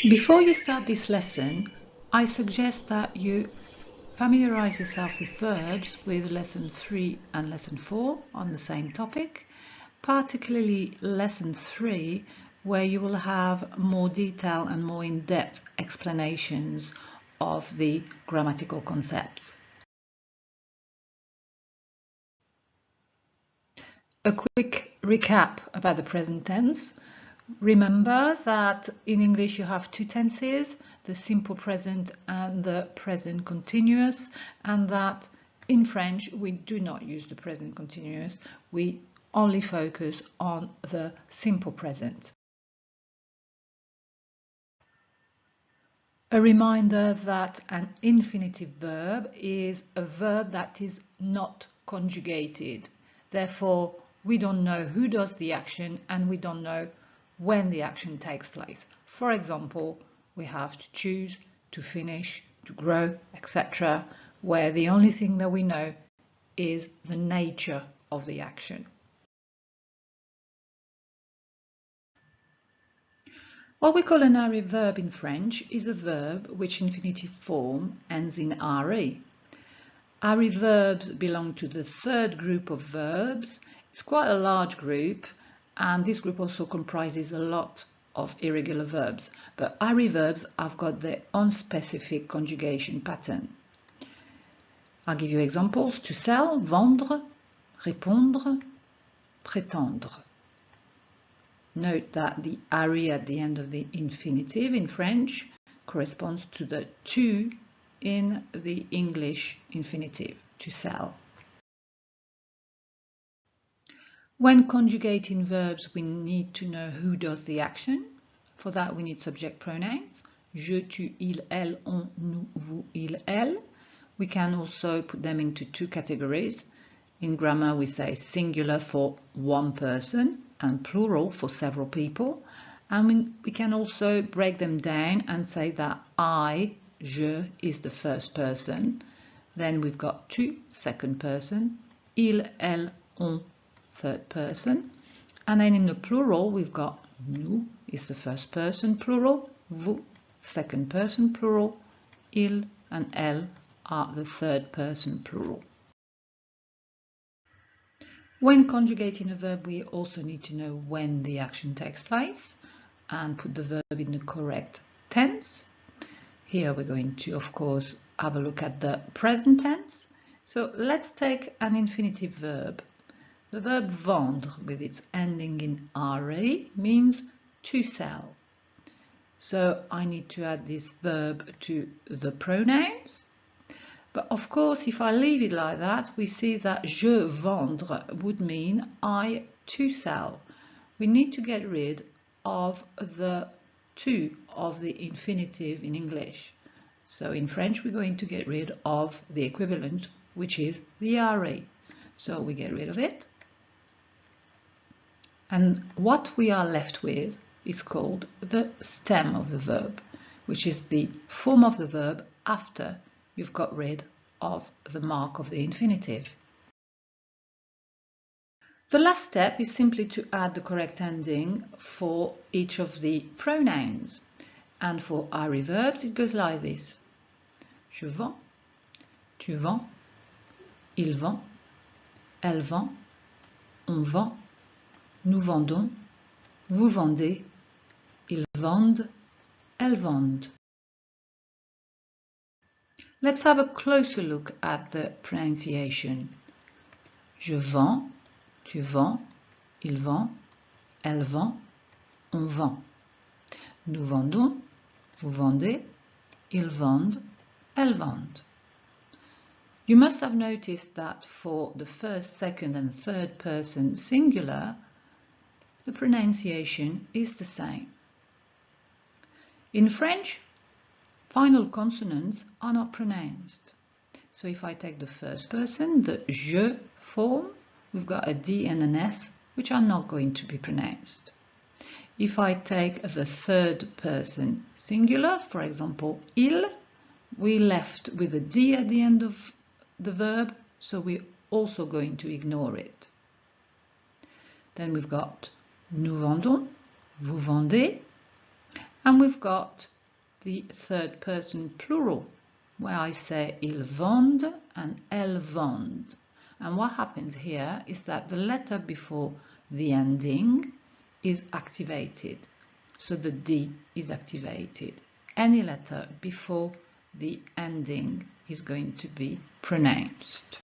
Before you start this lesson, I suggest that you familiarize yourself with verbs with lesson 3 and lesson 4 on the same topic, particularly lesson 3, where you will have more detail and more in-depth explanations of the grammatical concepts. A quick recap about the present tense. Remember that in English you have two tenses, the simple present and the present continuous, and that in French we do not use the present continuous, we only focus on the simple present. A reminder that an infinitive verb is a verb that is not conjugated. Therefore, we don't know who does the action and we don't know when the action takes place. For example, we have to choose, to finish, to grow, etc., where the only thing that we know is the nature of the action. What we call an array verb in French is a verb which infinitive form ends in -re. Array verbs belong to the third group of verbs. It's quite a large group, and this group also comprises a lot of irregular verbs, but array verbs have got their own specific conjugation pattern. I'll give you examples: to sell, vendre, répondre, prétendre. Note that the array at the end of the infinitive in French corresponds to the to in the English infinitive, to sell. When conjugating verbs, we need to know who does the action. For that, we need subject pronouns. Je, tu, il, elle, on, nous, vous, il, elle. We can also put them into two categories. In grammar, we say singular for one person and plural for several people. And we can also break them down and say that I, je, is the first person. Then we've got tu, second person, il, elle, on, third person. And then in the plural, we've got nous is the first person plural, vous, second person plural, il and elle are the third person plural. When conjugating a verb, we also need to know when the action takes place and put the verb in the correct tense. Here we're going to, of course, have a look at the present tense. So let's take an infinitive verb. The verb vendre, with its ending in -re, means to sell. So I need to add this verb to the pronouns. But of course, if I leave it like that, we see that je vendre would mean I to sell. We need to get rid of the to of the infinitive in English. So in French, we're going to get rid of the equivalent, which is the -re. So we get rid of it. And what we are left with is called the stem of the verb, which is the form of the verb after you've got rid of the mark of the infinitive. The last step is simply to add the correct ending for each of the pronouns. And for array verbs, it goes like this. Je vends, tu vends, il vend, elle vend, on vend, nous vendons, vous vendez, ils vendent, elles vendent. Let's have a closer look at the pronunciation. Je vends, tu vends, il vend, elle vend, on vend. Nous vendons, vous vendez, ils vendent, elles vendent. You must have noticed that for the first, second and third person singular, the pronunciation is the same. In French, final consonants are not pronounced. So if I take the first person, the je form, we've got a D and an S, which are not going to be pronounced. If I take the third person singular, for example, il, we're left with a D at the end of the verb, so we're also going to ignore it. Then we've got nous vendons, vous vendez, and we've got the third person plural, where I say ils vendent and elles vendent. And what happens here is that the letter before the ending is activated. So the D is activated. Any letter before the ending is going to be pronounced.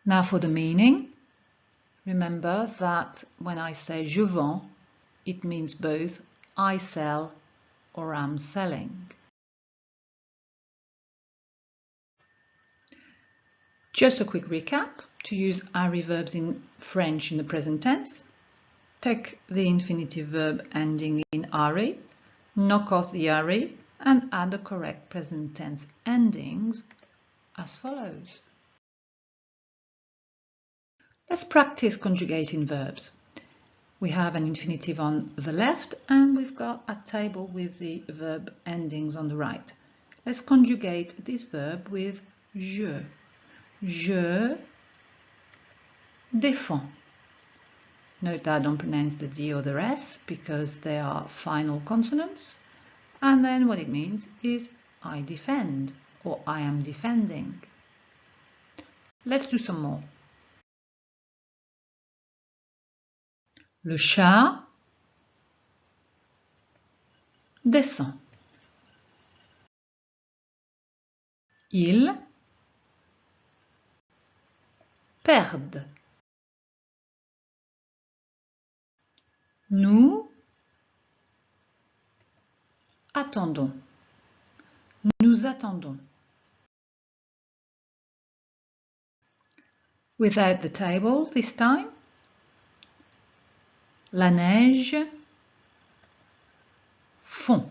Now for the meaning, remember that when I say je vends, it means both I sell or I'm selling. Just a quick recap. To use ary verbs in French in the present tense, take the infinitive verb ending in ary, knock off the ary, and add the correct present tense endings as follows. Let's practice conjugating verbs. We have an infinitive on the left and we've got a table with the verb endings on the right. Let's conjugate this verb with je. Je défends. Note that I don't pronounce the D or the S because they are final consonants. And then what it means is I defend or I am defending. Let's do some more. Le chat descend. Ils perdent. Nous attendons. Nous attendons. Without the table this time. La neige fond.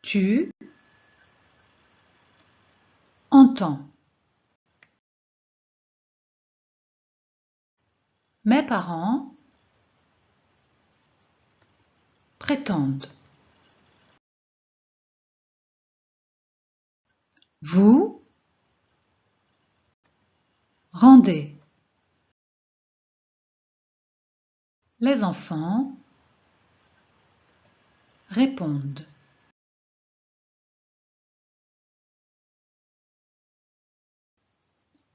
Tu entends. Mes parents prétendent. Vous rendez. Les enfants répondent.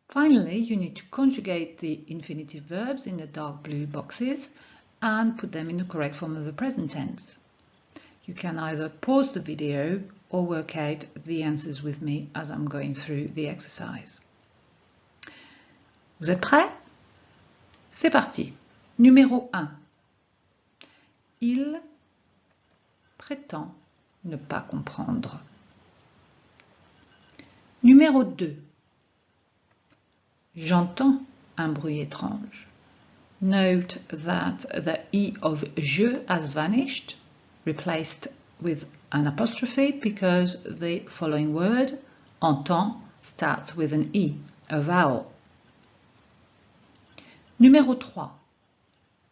Finally, you need to conjugate the infinitive verbs in the dark blue boxes and put them in the correct form of the present tense. You can either pause the video or work out the answers with me as I'm going through the exercise. Vous êtes prêts? C'est parti. Numéro 1. Il prétend ne pas comprendre. Numéro 2. J'entends un bruit étrange. Note that the E of je has vanished, replaced with an apostrophe because the following word, entend, starts with an E, a vowel. Numéro 3.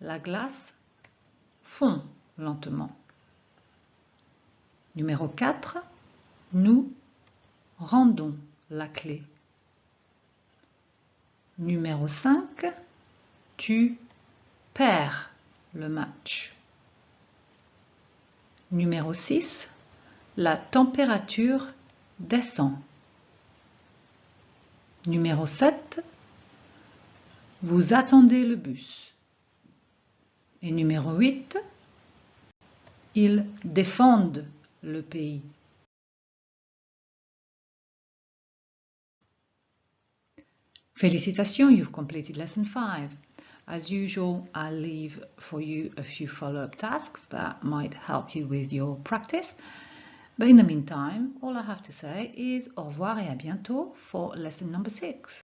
La glace fond lentement. Numéro 4. Nous rendons la clé. Numéro 5. Tu perds le match. Numéro 6. La température descend. Numéro 7. Vous attendez le bus. Et numéro 8. Ils défendent le pays. Félicitations, you've completed lesson 5. As usual, I'll leave for you a few follow-up tasks that might help you with your practice. But in the meantime, all I have to say is au revoir et à bientôt for lesson number 6.